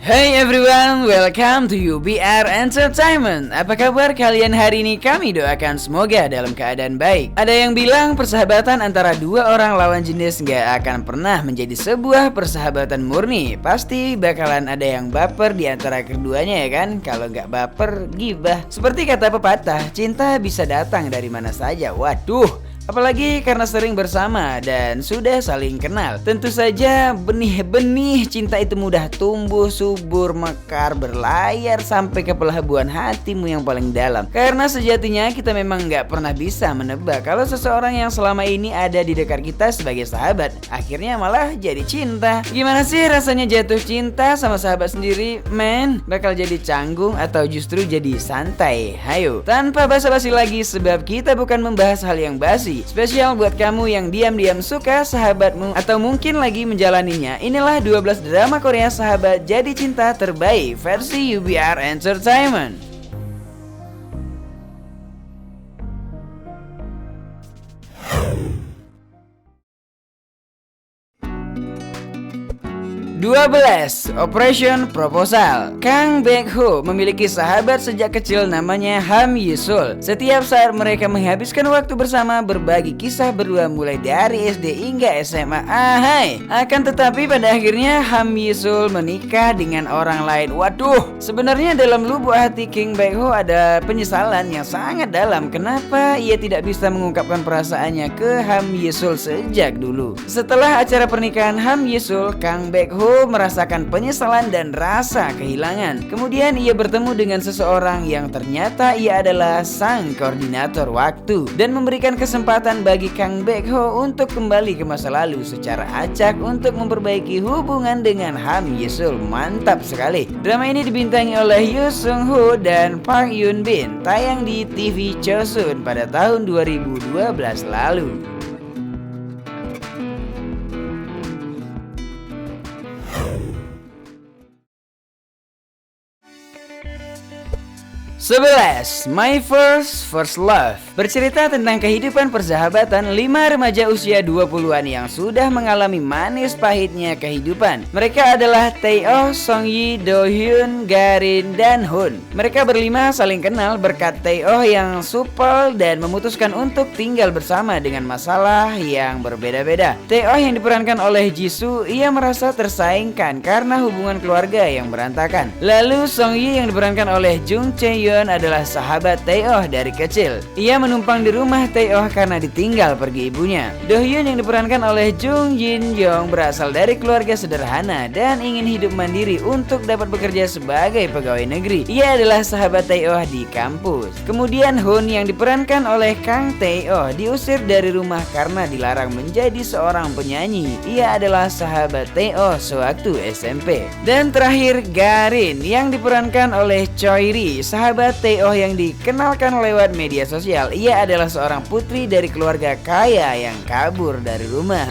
Hey everyone, welcome to UBR Entertainment. Apa kabar kalian hari ini? Kami doakan semoga dalam keadaan baik. Ada yang bilang persahabatan antara dua orang lawan jenis gak akan pernah menjadi sebuah persahabatan murni. Pasti bakalan ada yang baper di antara keduanya ya kan? Kalau gak baper, gibah. Seperti kata pepatah, cinta bisa datang dari mana saja. Waduh, apalagi karena sering bersama dan sudah saling kenal. Tentu saja benih-benih cinta itu mudah tumbuh, subur, mekar, berlayar sampai ke pelabuhan hatimu yang paling dalam. Karena sejatinya kita memang gak pernah bisa menebak kalau seseorang yang selama ini ada di dekat kita sebagai sahabat akhirnya malah jadi cinta. Gimana sih rasanya jatuh cinta sama sahabat sendiri, men? Bakal jadi canggung atau justru jadi santai? Hayo, tanpa basa-basi lagi sebab kita bukan membahas hal yang basi. Spesial buat kamu yang diam-diam suka sahabatmu atau mungkin lagi menjalaninya. Inilah 12 drama Korea sahabat jadi cinta terbaik versi UBR Entertainment. Operation Proposal. Kang Baek-ho memiliki sahabat sejak kecil namanya Ham Yi-sul. Setiap saat mereka menghabiskan waktu bersama berbagi kisah berdua mulai dari SD hingga SMA. Akan tetapi pada akhirnya Ham Yi-sul menikah dengan orang lain. Waduh, sebenarnya dalam lubuk hati Kang Baek-ho ada penyesalan yang sangat dalam. Kenapa ia tidak bisa mengungkapkan perasaannya ke Ham Yi-sul sejak dulu. Setelah acara pernikahan Ham Yi-sul, Kang Baek-ho merasakan penyesalan dan rasa kehilangan. Kemudian ia bertemu dengan seseorang yang ternyata ia adalah sang koordinator waktu dan memberikan kesempatan bagi Kang Baek-ho untuk kembali ke masa lalu secara acak untuk memperbaiki hubungan dengan Ham Yi-sul. Mantap sekali. Drama ini dibintangi oleh Yoo Sung-ho dan Park Yoon Bin, tayang di TV Chosun pada tahun 2012 lalu. 11. My First Love. Bercerita tentang kehidupan persahabatan 5 remaja usia 20-an yang sudah mengalami manis pahitnya kehidupan. Mereka adalah Tae-oh, Song-yi, Do-hyun, Garin, dan Hun. Mereka berlima saling kenal berkat Tae-oh yang supel dan memutuskan untuk tinggal bersama dengan masalah yang berbeda-beda. Tae-oh yang diperankan oleh Jisoo, ia merasa tersaingkan karena hubungan keluarga yang berantakan. Lalu Song-yi yang diperankan oleh Jung Chae-yeon adalah sahabat Tae-oh dari kecil. Ia menumpang di rumah Tae-oh karena ditinggal pergi ibunya. Do-hyun yang diperankan oleh Jung Jin-young berasal dari keluarga sederhana dan ingin hidup mandiri untuk dapat bekerja sebagai pegawai negeri. Ia adalah sahabat Tae-oh di kampus. Kemudian Hun yang diperankan oleh Kang Tae-oh diusir dari rumah karena dilarang menjadi seorang penyanyi. Ia adalah sahabat Tae-oh sewaktu SMP. Dan terakhir Garin yang diperankan oleh Choi Ri, sahabat Tae-oh yang dikenalkan lewat media sosial. Ia adalah seorang putri dari keluarga kaya yang kabur dari rumah.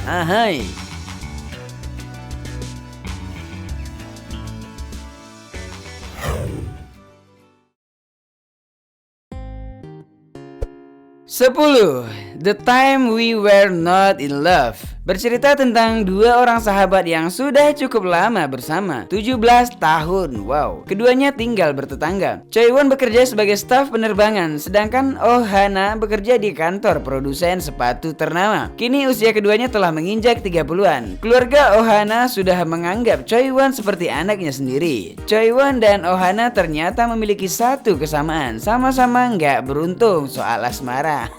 10. The Time We Were Not in Love. Bercerita tentang dua orang sahabat yang sudah cukup lama bersama, 17 tahun. Wow. Keduanya tinggal bertetangga. Choi Won bekerja sebagai staf penerbangan, sedangkan Oh Hana bekerja di kantor produsen sepatu ternama. Kini usia keduanya telah menginjak 30-an. Keluarga Oh Hana sudah menganggap Choi Won seperti anaknya sendiri. Choi Won dan Oh Hana ternyata memiliki satu kesamaan, sama-sama nggak beruntung soal asmara.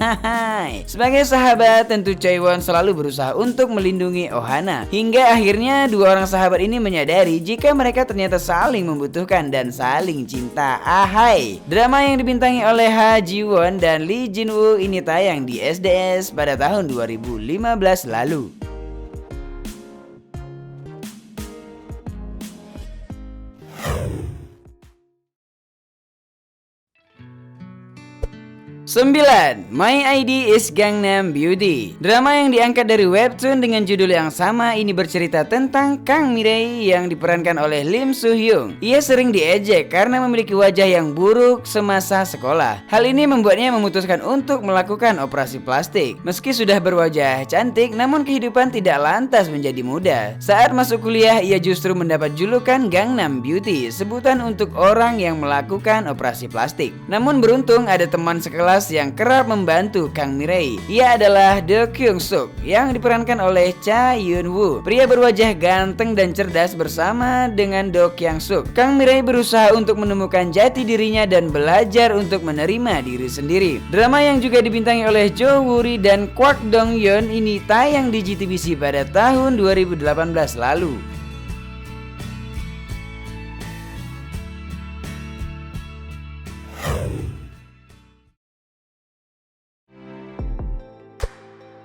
Sebagai sahabat, tentu Choi Won selalu berusaha untuk melindungi Oh Hana. Hingga akhirnya dua orang sahabat ini menyadari jika mereka ternyata saling membutuhkan dan saling cinta. Drama yang dibintangi oleh Ha Ji Won dan Lee Jin Woo ini tayang di SDS pada tahun 2015 lalu. 9. My ID is Gangnam Beauty. Drama yang diangkat dari webtoon dengan judul yang sama ini bercerita tentang Kang Mirei yang diperankan oleh Lim Soo Hyung. Ia sering diejek karena memiliki wajah yang buruk semasa sekolah. Hal ini membuatnya memutuskan untuk melakukan operasi plastik. Meski sudah berwajah cantik, namun kehidupan tidak lantas menjadi mudah. Saat masuk kuliah, ia justru mendapat julukan Gangnam Beauty, sebutan untuk orang yang melakukan operasi plastik. Namun beruntung ada teman sekelas yang kerap membantu Kang Mirei. Ia adalah Do Kyung Suk yang diperankan oleh Cha Yun Woo. Pria berwajah ganteng dan cerdas bersama dengan Do Kyung Suk. Kang Mirei berusaha untuk menemukan jati dirinya dan belajar untuk menerima diri sendiri. Drama yang juga dibintangi oleh Jo Woo-ri dan Kwak Dong Yeon ini tayang di JTBC pada tahun 2018 lalu.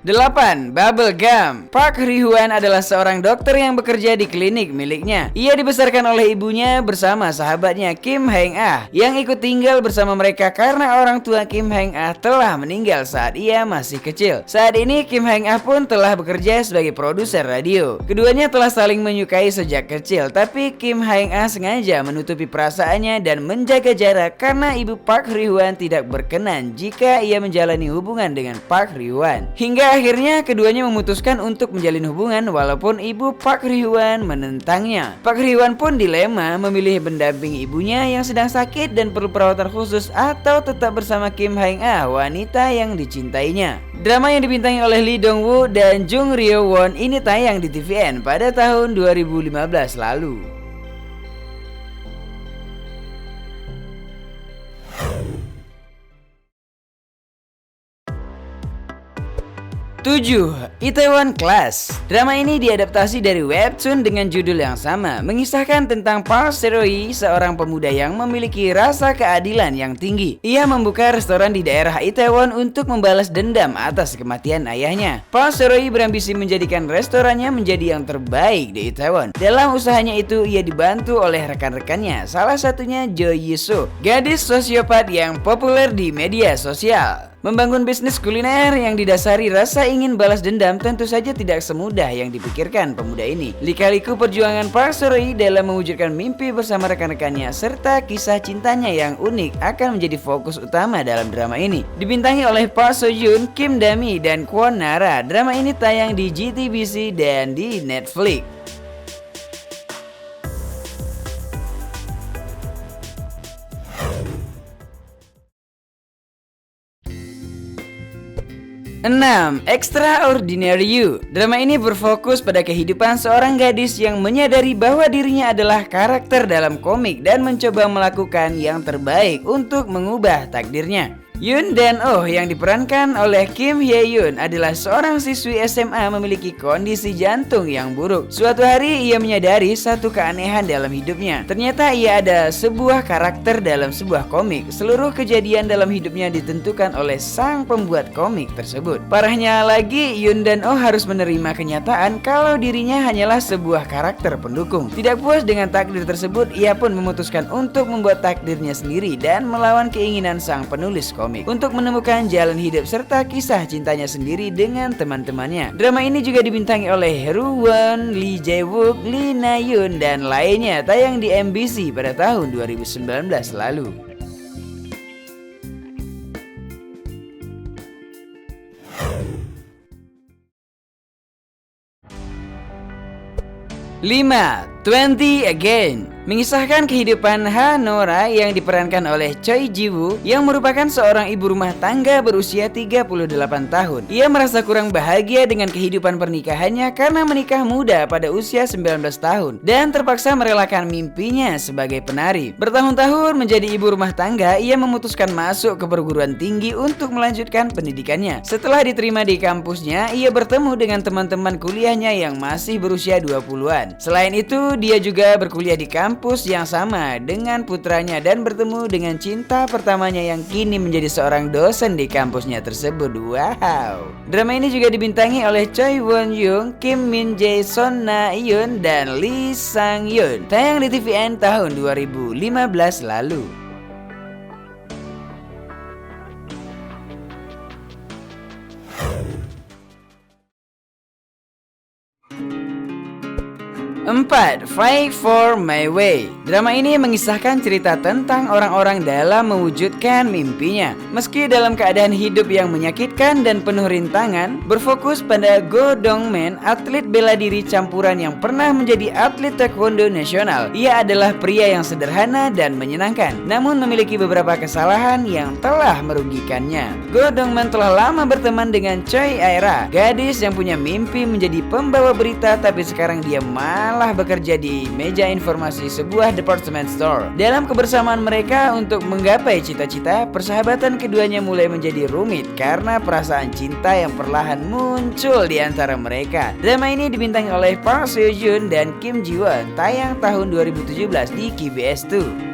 8. Bubble Gum. Park Ri-hwan adalah seorang dokter yang bekerja di klinik miliknya. Ia dibesarkan oleh ibunya bersama sahabatnya Kim Haeng-ah yang ikut tinggal bersama mereka karena orang tua Kim Haeng-ah telah meninggal saat ia masih kecil. Saat ini Kim Haeng-ah pun telah bekerja sebagai produser radio. Keduanya telah saling menyukai sejak kecil, tapi Kim Haeng-ah sengaja menutupi perasaannya dan menjaga jarak karena ibu Park Ri-hwan tidak berkenan jika ia menjalani hubungan dengan Park Ri-hwan. Hingga akhirnya keduanya memutuskan untuk menjalin hubungan walaupun ibu Park Ri-hwan menentangnya. Park Ri-hwan pun dilema memilih mendampingi ibunya yang sedang sakit dan perlu perawatan khusus atau tetap bersama Kim Haeng-ah, wanita yang dicintainya. Drama yang dibintangi oleh Lee Dong Woo dan Jung Ryo Won ini tayang di TVN pada tahun 2015 lalu. 7. Itaewon Class. Drama ini diadaptasi dari webtoon dengan judul yang sama, mengisahkan tentang Park Seo-hee, seorang pemuda yang memiliki rasa keadilan yang tinggi. Ia membuka restoran di daerah Itaewon untuk membalas dendam atas kematian ayahnya. Park Seo-hee berambisi menjadikan restorannya menjadi yang terbaik di Itaewon. Dalam usahanya itu, ia dibantu oleh rekan-rekannya, salah satunya Jo Yi-soo, gadis sosiopat yang populer di media sosial. Membangun bisnis kuliner yang didasari rasa ingin balas dendam tentu saja tidak semudah yang dipikirkan pemuda ini. Lika-liku perjuangan Park Seo-hee dalam mewujudkan mimpi bersama rekan-rekannya serta kisah cintanya yang unik akan menjadi fokus utama dalam drama ini. Dibintangi oleh Park Seo-joon, Kim Da-mi, dan Kwon Nara. Drama ini tayang di JTBC dan di Netflix. 6. Extraordinary You. Drama ini berfokus pada kehidupan seorang gadis yang menyadari bahwa dirinya adalah karakter dalam komik dan mencoba melakukan yang terbaik untuk mengubah takdirnya. Yoon Dan Oh yang diperankan oleh Kim Hye Yoon adalah seorang siswi SMA memiliki kondisi jantung yang buruk. Suatu hari ia menyadari satu keanehan dalam hidupnya. Ternyata ia ada sebuah karakter dalam sebuah komik. Seluruh kejadian dalam hidupnya ditentukan oleh sang pembuat komik tersebut. Parahnya lagi, Yoon Dan Oh harus menerima kenyataan kalau dirinya hanyalah sebuah karakter pendukung. Tidak puas dengan takdir tersebut, ia pun memutuskan untuk membuat takdirnya sendiri dan melawan keinginan sang penulis komik untuk menemukan jalan hidup serta kisah cintanya sendiri dengan teman-temannya. Drama ini juga dibintangi oleh Ru-won, Lee Jae-wook, Lee Na-yoon, dan lainnya, tayang di MBC pada tahun 2019 lalu. 5. 20 Again. Mengisahkan kehidupan Ha Nora yang diperankan oleh Choi Ji-woo yang merupakan seorang ibu rumah tangga berusia 38 tahun. Ia merasa kurang bahagia dengan kehidupan pernikahannya karena menikah muda pada usia 19 tahun dan terpaksa merelakan mimpinya sebagai penari. Bertahun-tahun menjadi ibu rumah tangga, ia memutuskan masuk ke perguruan tinggi untuk melanjutkan pendidikannya. Setelah diterima di kampusnya, ia bertemu dengan teman-teman kuliahnya yang masih berusia 20-an. Selain itu, dia juga berkuliah di kampus yang sama dengan putranya dan bertemu dengan cinta pertamanya yang kini menjadi seorang dosen di kampusnya tersebut. Wow. Drama ini juga dibintangi oleh Choi Won-young, Kim Min-jae, Son Na-eun, dan Lee Sang-yeon. Tayang di TVN tahun 2015 lalu. 4. Fight for My Way. Drama ini mengisahkan cerita tentang orang-orang dalam mewujudkan mimpinya. Meski dalam keadaan hidup yang menyakitkan dan penuh rintangan, berfokus pada Go Dong-man, atlet bela diri campuran yang pernah menjadi atlet taekwondo nasional. Ia adalah pria yang sederhana dan menyenangkan, namun memiliki beberapa kesalahan yang telah merugikannya. Go Dong-man telah lama berteman dengan Choi Aira, gadis yang punya mimpi menjadi pembawa berita, tapi sekarang dia malah bekerja di meja informasi sebuah department store. Dalam kebersamaan mereka untuk menggapai cita-cita, persahabatan keduanya mulai menjadi rumit karena perasaan cinta yang perlahan muncul di antara mereka. Drama ini dibintangi oleh Park Seo Joon dan Kim Ji Won, tayang tahun 2017 di KBS 2.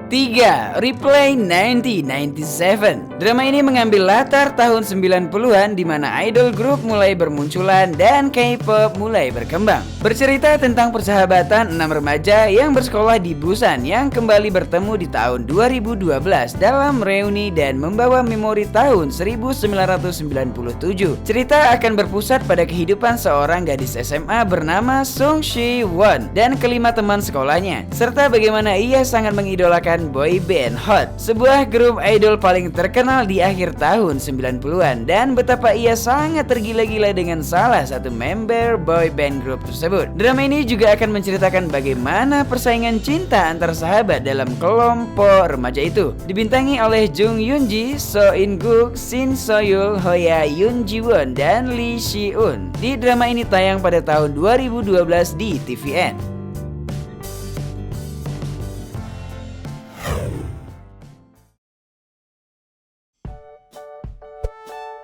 3. Replay 1997. Drama ini mengambil latar tahun 90-an di mana idol group mulai bermunculan dan K-pop mulai berkembang. Bercerita tentang persahabatan 6 remaja yang bersekolah di Busan yang kembali bertemu di tahun 2012 dalam reuni dan membawa memori tahun 1997. Cerita akan berpusat pada kehidupan seorang gadis SMA bernama Sung Si Won dan kelima teman sekolahnya, serta bagaimana ia sangat mengidolakan boy band Hot, sebuah grup idol paling terkenal di akhir tahun 90-an, dan betapa ia sangat tergila-gila dengan salah satu member boy band grup tersebut. Drama ini juga akan menceritakan bagaimana persaingan cinta antar sahabat dalam kelompok remaja itu. Dibintangi oleh Jung Yoon Ji, So In Guk, Shin So Yul, Hoya Yoon Ji Won, dan Lee Si Eun. Di drama ini tayang pada tahun 2012 di TVN.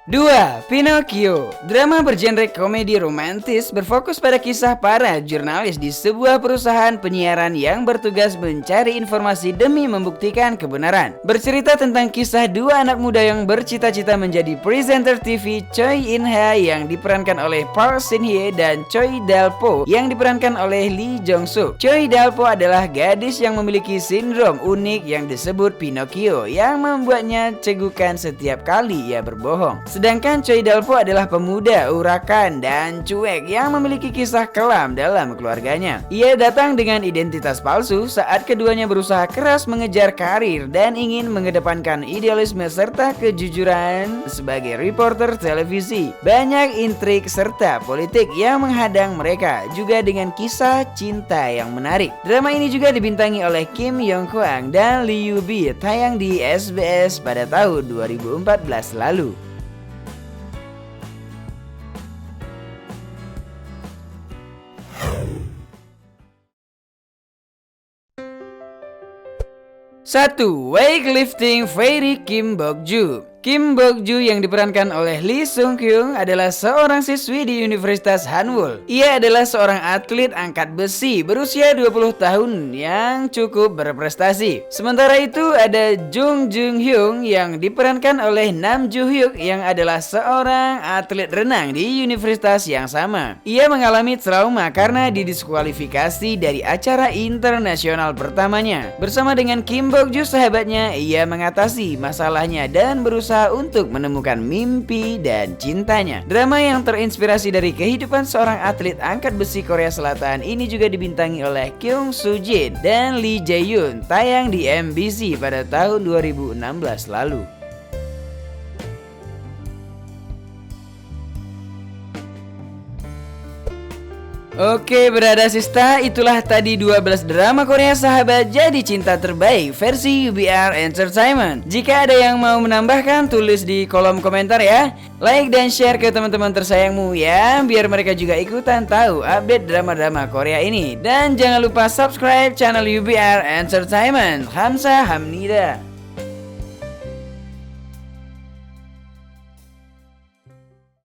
2. Pinocchio. Drama bergenre komedi romantis berfokus pada kisah para jurnalis di sebuah perusahaan penyiaran yang bertugas mencari informasi demi membuktikan kebenaran. Bercerita tentang kisah dua anak muda yang bercita-cita menjadi presenter TV, Choi In-ha yang diperankan oleh Park Shin-hye dan Choi Dal-po yang diperankan oleh Lee Jong-suk. Choi Dal-po adalah gadis yang memiliki sindrom unik yang disebut Pinocchio yang membuatnya cegukan setiap kali ia berbohong. Sedangkan Choi Dal-po adalah pemuda urakan dan cuek yang memiliki kisah kelam dalam keluarganya. Ia datang dengan identitas palsu saat keduanya berusaha keras mengejar karir dan ingin mengedepankan idealisme serta kejujuran sebagai reporter televisi. Banyak intrik serta politik yang menghadang mereka, juga dengan kisah cinta yang menarik. Drama ini juga dibintangi oleh Kim Yong Kwang dan Lee Yoo Bi, tayang di SBS pada tahun 2014 lalu. 1. Weightlifting Fairy Kim Bok-ju. Kim Bok-ju yang diperankan oleh Lee Sung-kyung adalah seorang siswi di Universitas Hanwul. Ia adalah seorang atlet angkat besi berusia 20 tahun yang cukup berprestasi. Sementara itu ada Jung Jung-hyung yang diperankan oleh Nam Joo-hyuk yang adalah seorang atlet renang di universitas yang sama. Ia mengalami trauma karena didiskualifikasi dari acara internasional pertamanya. Bersama dengan Kim Bok-ju sahabatnya, ia mengatasi masalahnya dan berusaha untuk menemukan mimpi dan cintanya. Drama yang terinspirasi dari kehidupan seorang atlet angkat besi Korea Selatan ini juga dibintangi oleh Kyung Soo Jin dan Lee Jae Yoon, tayang di MBC pada tahun 2016 lalu. Oke berada sista, itulah tadi 12 drama Korea sahabat jadi cinta terbaik versi UBR Entertainment. Jika ada yang mau menambahkan, tulis di kolom komentar ya. Like dan share ke teman-teman tersayangmu ya, biar mereka juga ikutan tahu update drama-drama Korea ini. Dan jangan lupa subscribe channel UBR Entertainment. Hamsa Hamnida.